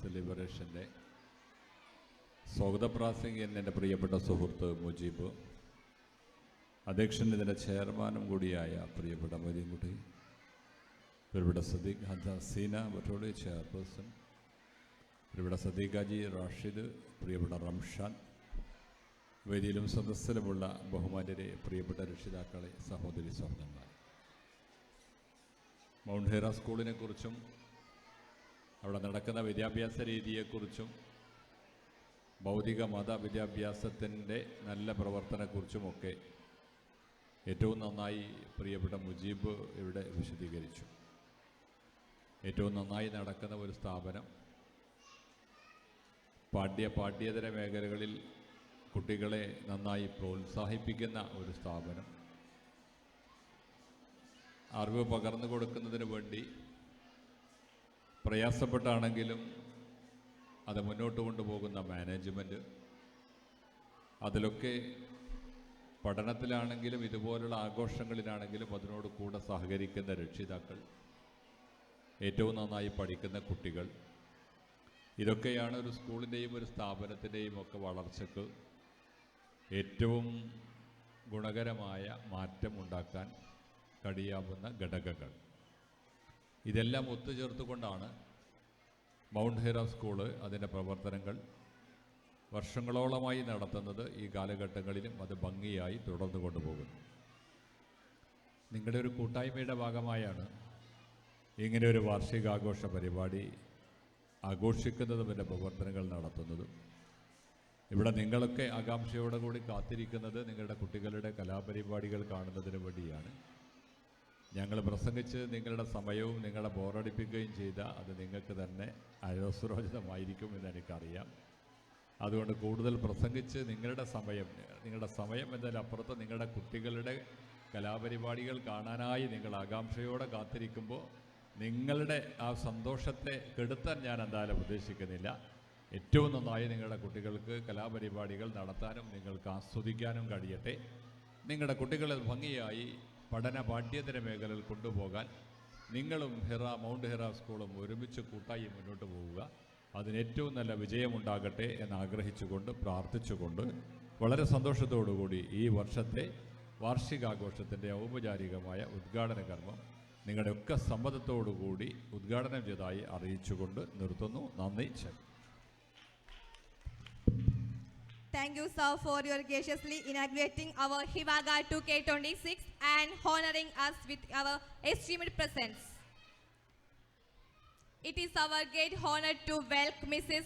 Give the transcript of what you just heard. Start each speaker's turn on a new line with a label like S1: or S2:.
S1: സെലിബ്രേഷൻ്റെ സ്വാഗത പ്രാസംഗികൻ എൻ്റെ പ്രിയപ്പെട്ട സുഹൃത്ത് മുജീബ്, അധ്യക്ഷൻ ഇതിൻ്റെ ചെയർമാനും കൂടിയായ പ്രിയപ്പെട്ട മൊയ്തീൻകുട്ടി, പ്രിയപ്പെട്ട സദീഖ് ഹസീന ബട്ടോളി ചെയർപേഴ്സൺ, പ്രിയപ്പെട്ട സദീഖാജി റാഷിദ്, പ്രിയപ്പെട്ട റംഷാൻ, വേദിയിലും സദസ്സിലുമുള്ള ബഹുമാന്യരെ, പ്രിയപ്പെട്ട രക്ഷിതാക്കളെ, സഹോദരി സഹോദരന്മാർ, മൗണ്ട് ഹെറ സ്കൂളിനെക്കുറിച്ചും അവിടെ നടക്കുന്ന വിദ്യാഭ്യാസ രീതിയെക്കുറിച്ചും ഭൗതിക മത വിദ്യാഭ്യാസത്തിൻ്റെ നല്ല പ്രവർത്തനത്തെക്കുറിച്ചുമൊക്കെ ഏറ്റവും നന്നായി പ്രിയപ്പെട്ട മുജീബ് ഇവിടെ വിശദീകരിച്ചു. ഏറ്റവും നന്നായി നടക്കുന്ന ഒരു സ്ഥാപനം, പാഠ്യേതര മേഖലകളിൽ കുട്ടികളെ നന്നായി പ്രോത്സാഹിപ്പിക്കുന്ന ഒരു സ്ഥാപനം, അറിവ് പകർന്നു കൊടുക്കുന്നതിന് വേണ്ടി പ്രയാസപ്പെട്ടാണെങ്കിലും അത് മുന്നോട്ട് കൊണ്ടുപോകുന്ന മാനേജ്മെൻറ്റ്, അതിലൊക്കെ പഠനത്തിലാണെങ്കിലും ഇതുപോലുള്ള ആഘോഷങ്ങളിലാണെങ്കിലും അതിനോട് കൂടെ സഹകരിക്കുന്ന രക്ഷിതാക്കൾ, ഏറ്റവും നന്നായി പഠിക്കുന്ന കുട്ടികൾ, ഇതൊക്കെയാണ് ഒരു സ്കൂളിൻ്റെയും ഒരു സ്ഥാപനത്തിൻ്റെയും ഒക്കെ വളർച്ചയ്ക്ക് ഏറ്റവും ഗുണകരമായ മാറ്റം ഉണ്ടാക്കാൻ കഴിയാവുന്ന ഘടകങ്ങൾ. ഇതെല്ലാം ഒത്തുചേർത്തുകൊണ്ടാണ് മൗണ്ട് ഹെറ സ്കൂള് അതിൻ്റെ പ്രവർത്തനങ്ങൾ വർഷങ്ങളോളമായി നടത്തുന്നത്. ഈ കാലഘട്ടങ്ങളിലും അത് ഭംഗിയായി തുടർന്നു കൊണ്ടുപോകുന്നു. നിങ്ങളുടെ ഒരു കൂട്ടായ്മയുടെ ഭാഗമായാണ് ഇങ്ങനെ ഒരു വാർഷികാഘോഷ പരിപാടി ആഘോഷിക്കുന്നതും എൻ്റെ പ്രവർത്തനങ്ങൾ നടത്തുന്നതും. ഇവിടെ നിങ്ങളൊക്കെ ആകാംക്ഷയോടെ കൂടി കാത്തിരിക്കുന്നത് നിങ്ങളുടെ കുട്ടികളുടെ കലാപരിപാടികൾ കാണുന്നതിന് വേണ്ടിയാണ്. ഞങ്ങൾ പ്രസംഗിച്ച് നിങ്ങളുടെ സമയവും നിങ്ങളെ ബോറടിപ്പിക്കുകയും ചെയ്താൽ അത് നിങ്ങൾക്ക് തന്നെ അരോസരോചിതമായിരിക്കുമെന്ന് എനിക്കറിയാം. അതുകൊണ്ട് കൂടുതൽ പ്രസംഗിച്ച് നിങ്ങളുടെ സമയം എന്നതിലപ്പുറത്ത് നിങ്ങളുടെ കുട്ടികളുടെ കലാപരിപാടികൾ കാണാനായി നിങ്ങൾ ആകാംക്ഷയോടെ കാത്തിരിക്കുമ്പോൾ നിങ്ങളുടെ ആ സന്തോഷത്തെ കെടുത്താൻ ഞാൻ എന്തായാലും ഉദ്ദേശിക്കുന്നില്ല. ഏറ്റവും നന്നായി നിങ്ങളുടെ കുട്ടികൾക്ക് കലാപരിപാടികൾ നടത്താനും നിങ്ങൾക്ക് ആസ്വദിക്കാനും കഴിയട്ടെ. നിങ്ങളുടെ കുട്ടികളെ ഭംഗിയായി പാഠ്യേതര മേഖലയിൽ കൊണ്ടുപോകാൻ നിങ്ങളും മൗണ്ട് ഹെറ സ്കൂളും ഒരുമിച്ച് കൂട്ടായി മുന്നോട്ട് പോവുക. അതിന് ഏറ്റവും നല്ല വിജയമുണ്ടാകട്ടെ എന്ന് ആഗ്രഹിച്ചുകൊണ്ട് പ്രാർത്ഥിച്ചുകൊണ്ട് വളരെ സന്തോഷത്തോടുകൂടി ഈ വർഷത്തെ വാർഷികാഘോഷത്തിൻ്റെ ഔപചാരികമായ ഉദ്ഘാടന കർമ്മം നിങ്ങളുടെയൊക്കെ സമ്മതത്തോടുകൂടി ഉദ്ഘാടനം ചെയ്തതായി അറിയിച്ചുകൊണ്ട് നിർത്തുന്നു. നന്ദി. ശരി.
S2: Thank you, sir, for your graciously inaugurating our Hivaga 2K26 and honoring us with our esteemed presence. It is our great honor to welcome Mrs.